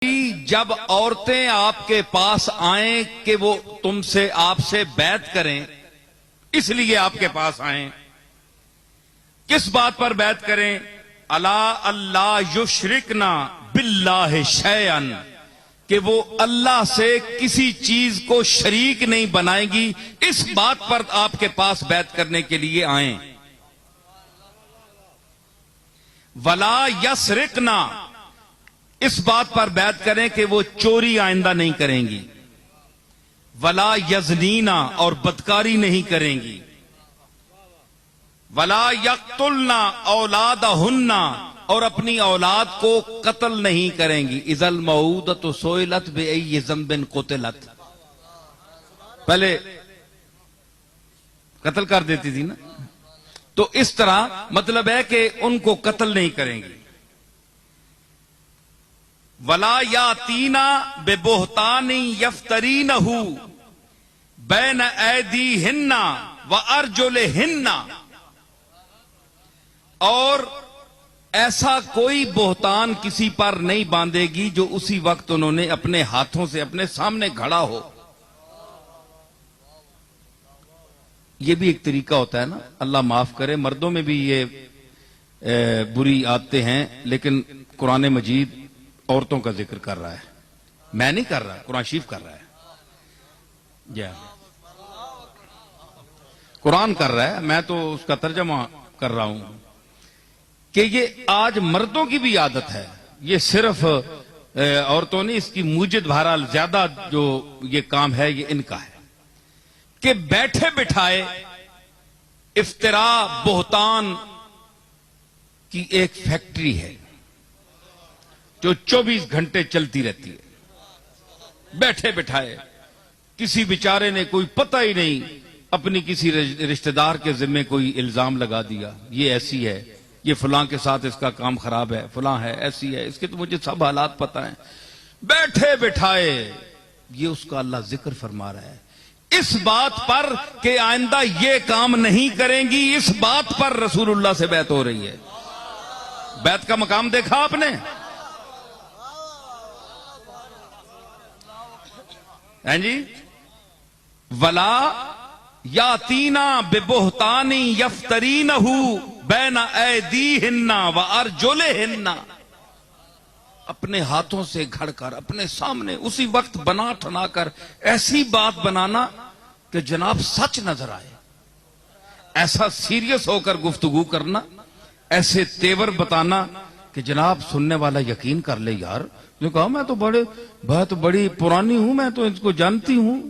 جب عورتیں آپ کے پاس آئیں کہ وہ آپ سے بیعت کریں، اس لیے آپ کے پاس آئیں، کس بات پر بیعت کریں؟ اللہ یشرکنا باللہ شیئا، کہ وہ اللہ سے کسی چیز کو شریک نہیں بنائے گی، اس بات پر آپ کے پاس بیعت کرنے کے لیے آئیں۔ ولا یسرقنا، اس بات پر بیعت کریں کہ وہ چوری آئندہ نہیں کریں گی۔ ولا یزنینا، اور بدکاری نہیں کریں گی۔ ولا یقتلنا اولادہن، اور اپنی اولاد کو قتل نہیں کریں گی۔ اذا الموءودۃ سئلت بأی ذنب قتلت، پہلے قتل کر دیتی تھی نا، تو اس طرح مطلب ہے کہ ان کو قتل نہیں کریں گی۔ ولا یاتینا ببہتان یفترینہ بین ایدیہن وارجلہن، اور ایسا کوئی بہتان کسی پر نہیں باندھے گی جو اسی وقت انہوں نے اپنے ہاتھوں سے اپنے سامنے گھڑا ہو۔ یہ بھی ایک طریقہ ہوتا ہے نا، اللہ معاف کرے، مردوں میں بھی یہ بری عادتیں ہیں، لیکن قرآن مجید عورتوں کا ذکر کر رہا ہے، میں نہیں کر رہا، قرآن شریف کر رہا ہے، قرآن کر رہا ہے، میں تو اس کا ترجمہ کر رہا ہوں کہ یہ آج مردوں کی بھی عادت ہے، یہ صرف عورتوں نے اس کی موجد بہرحال زیادہ جو یہ کام ہے یہ ان کا ہے کہ بیٹھے بٹھائے افتراء بہتان کی ایک فیکٹری ہے جو 24 گھنٹے چلتی رہتی ہے۔ بیٹھے بٹھائے کسی بیچارے نے کوئی پتہ ہی نہیں اپنی کسی رشتہ دار کے ذمے کوئی الزام لگا دیا، یہ ایسی ہے، یہ فلاں کے ساتھ اس کا کام خراب ہے، فلاں ہے، ایسی ہے، اس کے تو مجھے سب حالات پتہ ہیں۔ بیٹھے بٹھائے یہ اس کا اللہ ذکر فرما رہا ہے، اس بات پر کہ آئندہ یہ کام نہیں کریں گی، اس بات پر رسول اللہ سے بیعت ہو رہی ہے۔ بیعت کا مقام دیکھا آپ نے؟ ہیں جی؟ ولا یاتینا ببہتان یفترینہ بین ایدیہن وارجلہن، اپنے ہاتھوں سے گھڑ کر اپنے سامنے اسی وقت بنا ٹھنا کر ایسی بات بنانا کہ جناب سچ نظر آئے، ایسا سیریس ہو کر گفتگو کرنا، ایسے تیور بتانا کہ جناب سننے والا یقین کر لے، یار نے کہا میں تو بہت بڑی پرانی ہوں، میں تو اس کو جانتی ہوں۔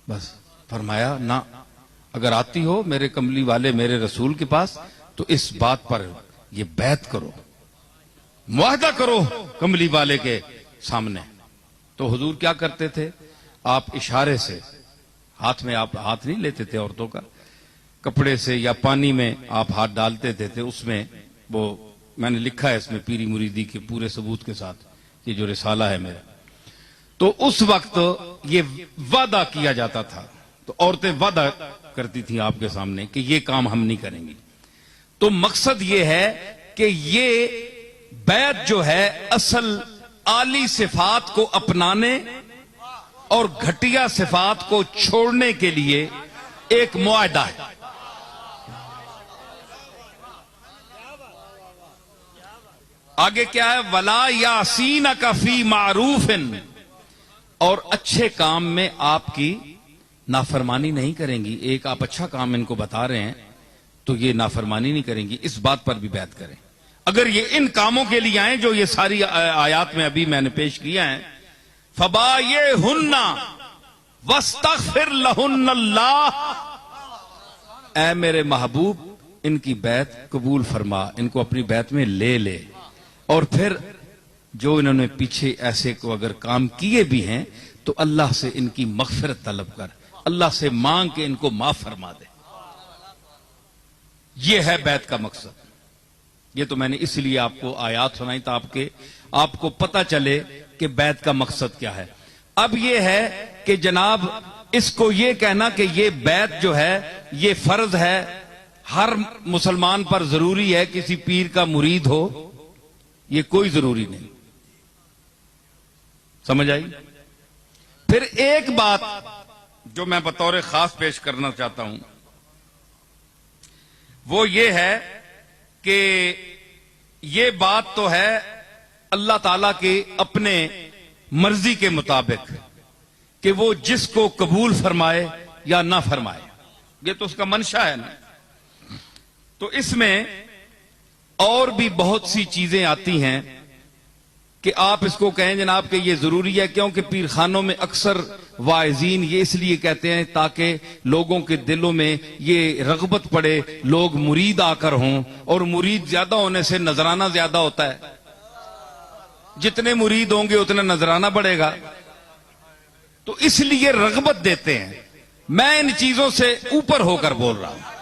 بس فرمایا نہ، اگر آتی ہو میرے کملی والے میرے رسول کے پاس تو اس بات پر یہ بیعت کرو، معاہدہ کرو کملی والے کے سامنے۔ تو حضور کیا کرتے تھے؟ آپ اشارے سے، ہاتھ میں آپ ہاتھ نہیں لیتے تھے عورتوں کا، کپڑے سے یا پانی میں آپ ہاتھ ڈالتے تھے، اس میں وہ میں نے لکھا ہے اس میں پیری مریدی کے پورے ثبوت کے ساتھ، یہ جو رسالہ ہے میرا، تو اس وقت یہ وعدہ کیا جاتا تھا، تو عورتیں وعدہ کرتی تھیں آپ کے سامنے کہ یہ کام ہم نہیں کریں گی۔ تو مقصد یہ ہے کہ یہ بیعت جو ہے اصل اعلی صفات کو اپنانے اور گھٹیا صفات کو چھوڑنے کے لیے ایک معاہدہ ہے۔ آگے کیا ہے؟ ولا یعصینک فی معروف، اور اچھے کام میں آپ کی نافرمانی نہیں کریں گی۔ ایک آپ اچھا کام ان کو بتا رہے ہیں تو یہ نافرمانی نہیں کریں گی، اس بات پر بھی بیعت کریں۔ اگر یہ ان کاموں کے لیے آئیں جو یہ ساری آیات میں ابھی میں نے پیش کیا ہے، فبایعہن واستغفر لہن اللہ، اے میرے محبوب ان کی بیعت قبول فرما، ان کو اپنی بیعت میں لے لے، اور پھر جو انہوں نے پیچھے ایسے کو اگر کام کیے بھی ہیں تو اللہ سے ان کی مغفرت طلب کر، اللہ سے مانگ کے ان کو معاف فرما دے۔ یہ ہے بیعت کا مقصد۔ یہ تو میں نے اس لیے آپ کو آیات سنائی تھا آپ کو پتہ چلے کہ بیعت کا مقصد کیا ہے۔ اب یہ ہے کہ جناب اس کو یہ کہنا کہ یہ بیعت جو ہے یہ فرض ہے، ہر مسلمان پر ضروری ہے کسی پیر کا مرید ہو، یہ کوئی ضروری نہیں. سمجھ آئی؟ پھر ایک بات جو میں بطور خاص پیش کرنا چاہتا ہوں وہ یہ ہے کہ یہ بات تو ہے اللہ تعالی کے اپنے مرضی کے مطابق کہ وہ جس کو قبول فرمائے یا نہ فرمائے، یہ تو اس کا منشا ہے نا. تو اس میں اور بھی بہت سی چیزیں آتی ہیں کہ آپ اس کو کہیں جناب کہ یہ ضروری ہے، کیونکہ پیر خانوں میں اکثر واعظین یہ اس لیے کہتے ہیں تاکہ لوگوں کے دلوں میں یہ رغبت پڑے، لوگ مرید آ کر ہوں، اور مرید زیادہ ہونے سے نذرانہ زیادہ ہوتا ہے. جتنے مرید ہوں گے اتنا نذرانہ بڑھے گا، تو اس لیے رغبت دیتے ہیں. میں ان چیزوں سے اوپر ہو کر بول رہا ہوں.